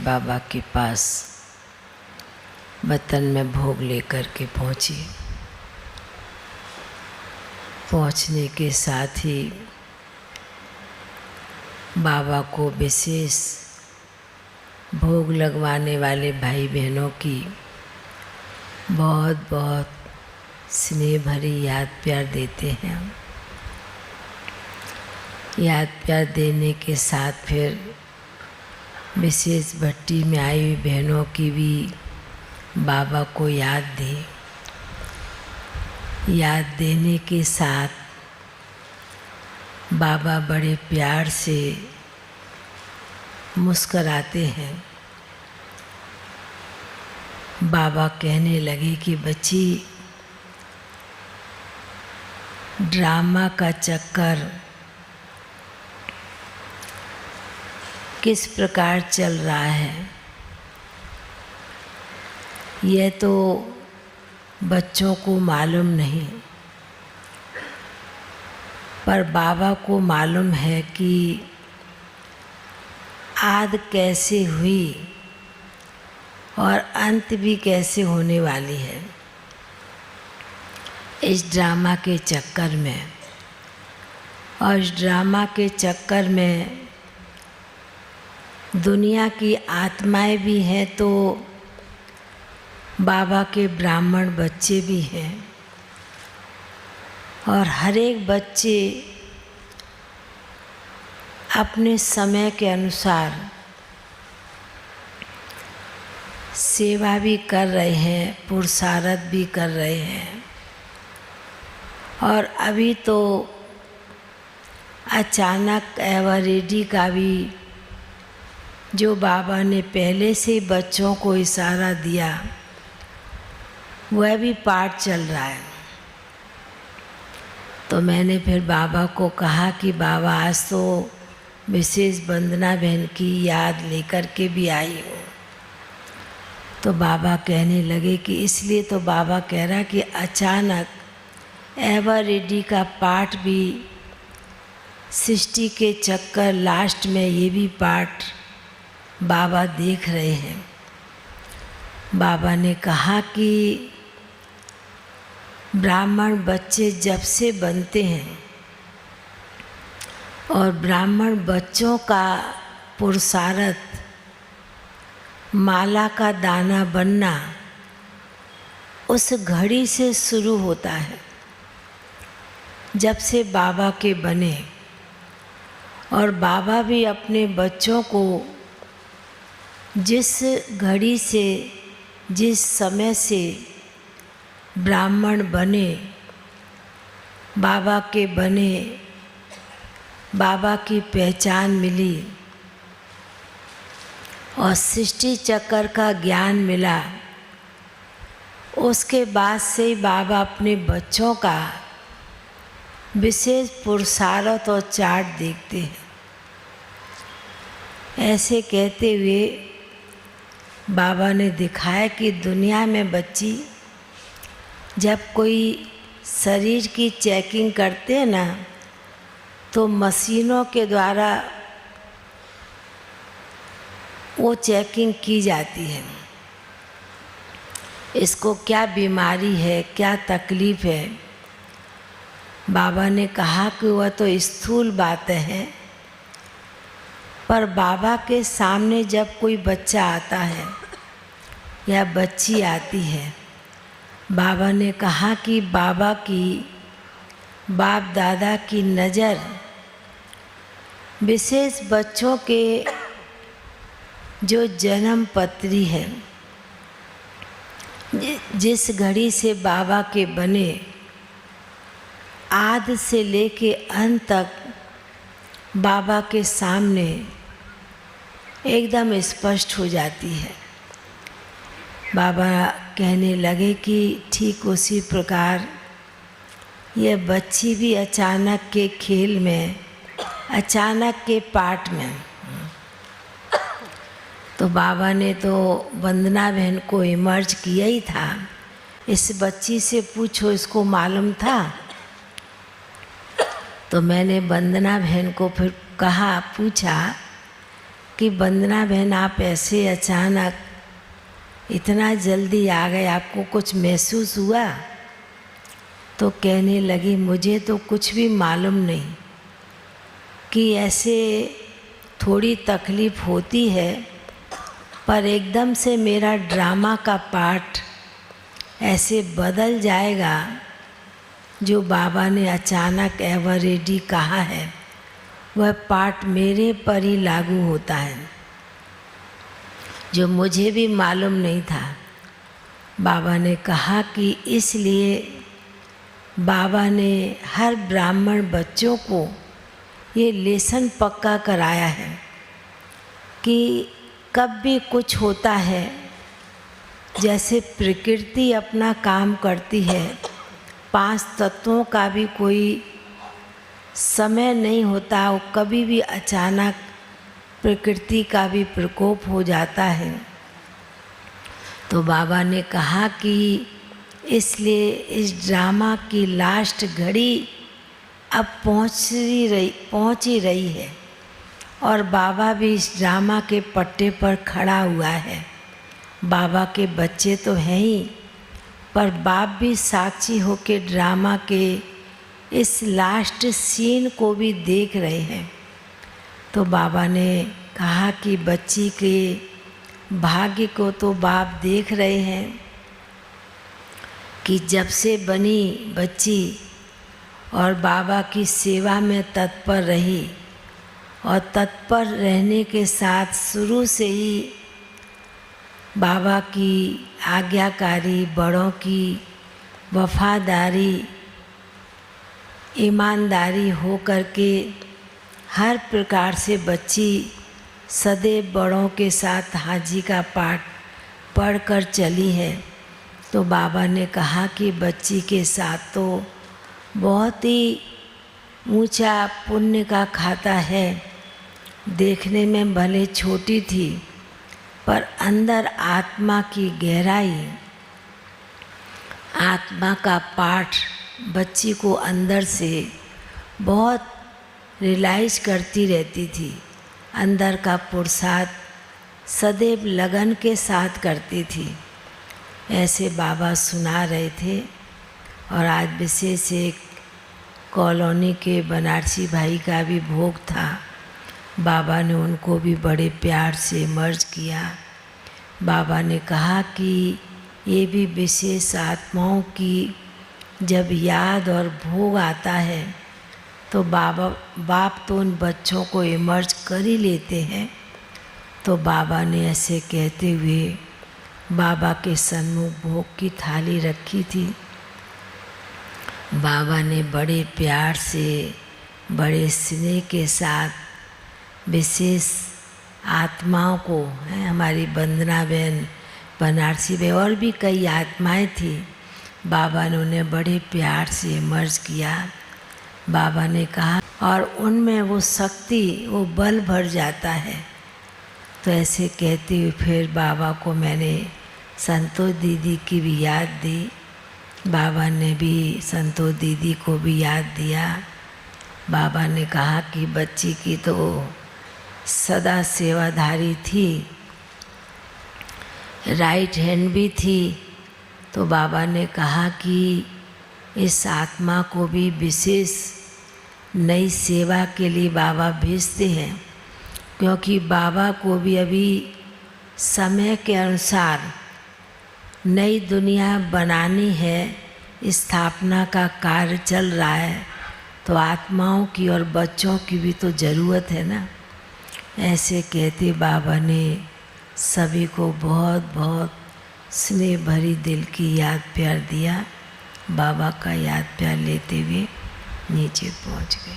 बाबा के पास वतन में भोग लेकर के पहुंची। पहुंचने के साथ ही बाबा को विशेष भोग लगवाने वाले भाई बहनों की बहुत बहुत स्नेह भरी याद प्यार देते हैं। याद प्यार देने के साथ फिर विशेष भट्टी में आई हुई बहनों की भी बाबा को याद दी। याद देने के साथ बाबा बड़े प्यार से मुस्कराते हैं। बाबा कहने लगे कि बच्ची, ड्रामा का चक्कर किस प्रकार चल रहा है यह तो बच्चों को मालूम नहीं, पर बाबा को मालूम है कि आद कैसे हुई और अंत भी कैसे होने वाली है। इस ड्रामा के चक्कर में और इस ड्रामा के चक्कर में दुनिया की आत्माएं भी हैं तो बाबा के ब्राह्मण बच्चे भी हैं, और हर एक बच्चे अपने समय के अनुसार सेवा भी कर रहे हैं, पुरुषार्थ भी कर रहे हैं। और अभी तो अचानक एवरेडी का भी जो बाबा ने पहले से बच्चों को इशारा दिया वह भी पाठ चल रहा है। तो मैंने फिर बाबा को कहा कि बाबा आज तो विशेष वंदना बहन की याद लेकर के भी आई हूँ। तो बाबा कहने लगे कि इसलिए तो बाबा कह रहा कि अचानक एवरेडी का पाठ भी सृष्टि के चक्कर लास्ट में ये भी पाठ बाबा देख रहे हैं। बाबा ने कहा कि ब्राह्मण बच्चे जब से बनते हैं और ब्राह्मण बच्चों का पुरुषार्थ माला का दाना बनना उस घड़ी से शुरू होता है जब से बाबा के बने। और बाबा भी अपने बच्चों को जिस घड़ी से जिस समय से ब्राह्मण बने, बाबा के बने, बाबा की पहचान मिली और सृष्टि चक्र का ज्ञान मिला, उसके बाद से ही बाबा अपने बच्चों का विशेष पुरुषार्थ और चार्ट देखते हैं। ऐसे कहते हुए बाबा ने दिखाया कि दुनिया में बच्ची जब कोई शरीर की चेकिंग करते हैं ना, तो मशीनों के द्वारा वो चेकिंग की जाती है। इसको क्या बीमारी है, क्या तकलीफ़ है। बाबा ने कहा कि वह तो स्थूल बातें हैं, पर बाबा के सामने जब कोई बच्चा आता है या बच्ची आती है, बाबा ने कहा कि बाबा की बाप दादा की नज़र विशेष बच्चों के जो जन्म पत्री है, जिस घड़ी से बाबा के बने, आदि से लेके अंत तक बाबा के सामने एकदम स्पष्ट हो जाती है। बाबा कहने लगे कि ठीक उसी प्रकार यह बच्ची भी अचानक के खेल में, अचानक के पाठ में, तो बाबा ने तो वंदना बहन को इमर्ज किया ही था। इस बच्ची से पूछो, इसको मालूम था? तो मैंने वंदना बहन को फिर कहा, पूछा कि वंदना बहन आप ऐसे अचानक इतना जल्दी आ गए, आपको कुछ महसूस हुआ? तो कहने लगी मुझे तो कुछ भी मालूम नहीं कि ऐसे थोड़ी तकलीफ़ होती है, पर एकदम से मेरा ड्रामा का पार्ट ऐसे बदल जाएगा। जो बाबा ने अचानक एवर रेडी कहा है वह पार्ट मेरे पर ही लागू होता है, जो मुझे भी मालूम नहीं था। बाबा ने कहा कि इसलिए बाबा ने हर ब्राह्मण बच्चों को ये लेसन पक्का कराया है कि कब भी कुछ होता है, जैसे प्रकृति अपना काम करती है, 5 तत्वों का भी कोई समय नहीं होता, वो कभी भी अचानक प्रकृति का भी प्रकोप हो जाता है। तो बाबा ने कहा कि इसलिए इस ड्रामा की लास्ट घड़ी अब पहुंच ही रही है और बाबा भी इस ड्रामा के पट्टे पर खड़ा हुआ है। बाबा के बच्चे तो हैं ही, पर बाप भी साक्षी होकर ड्रामा के इस लास्ट सीन को भी देख रहे हैं। तो बाबा ने कहा कि बच्ची के भाग्य को तो बाप देख रहे हैं कि जब से बनी बच्ची और बाबा की सेवा में तत्पर रही और तत्पर रहने के साथ शुरू से ही बाबा की आज्ञाकारी, बड़ों की वफादारी, ईमानदारी हो करके हर प्रकार से बच्ची सदैव बड़ों के साथ हाजी का पाठ पढ़कर चली है। तो बाबा ने कहा कि बच्ची के साथ तो बहुत ही ऊंचा पुण्य का खाता है। देखने में भले छोटी थी, पर अंदर आत्मा की गहराई, आत्मा का पाठ बच्ची को अंदर से बहुत रियलाइज करती रहती थी। अंदर का पुरुषार्थ सदैव लगन के साथ करती थी। ऐसे बाबा सुना रहे थे। और आज विशेष एक कॉलोनी के बनारसी भाई का भी भोग था। बाबा ने उनको भी बड़े प्यार से मर्ज किया। बाबा ने कहा कि ये भी विशेष आत्माओं की जब याद और भोग आता है तो बाप तो उन बच्चों को इमर्ज कर ही लेते हैं। तो बाबा ने ऐसे कहते हुए बाबा के सन्मुख भोग की थाली रखी थी। बाबा ने बड़े प्यार से, बड़े स्नेह के साथ विशेष आत्माओं को, हैं हमारी वंदना बहन, बनारसी बहन और भी कई आत्माएं थी, बाबा ने उन्हें बड़े प्यार से मर्ज किया। बाबा ने कहा और उनमें वो शक्ति, वो बल भर जाता है। तो ऐसे कहते हुए फिर बाबा को मैंने संतोष दीदी की भी याद दी। बाबा ने भी संतोष दीदी को भी याद दिया। बाबा ने कहा कि बच्ची की तो सदा सेवाधारी थी, राइट हैंड भी थी। तो बाबा ने कहा कि इस आत्मा को भी विशेष नई सेवा के लिए बाबा भेजते हैं, क्योंकि बाबा को भी अभी समय के अनुसार नई दुनिया बनानी है, स्थापना का कार्य चल रहा है। तो आत्माओं की और बच्चों की भी तो ज़रूरत है ना। ऐसे कहते बाबा ने सभी को बहुत बहुत स्नेह भरी दिल की याद प्यार दिया। बाबा का याद प्यार लेते हुए नीचे पहुंच गए।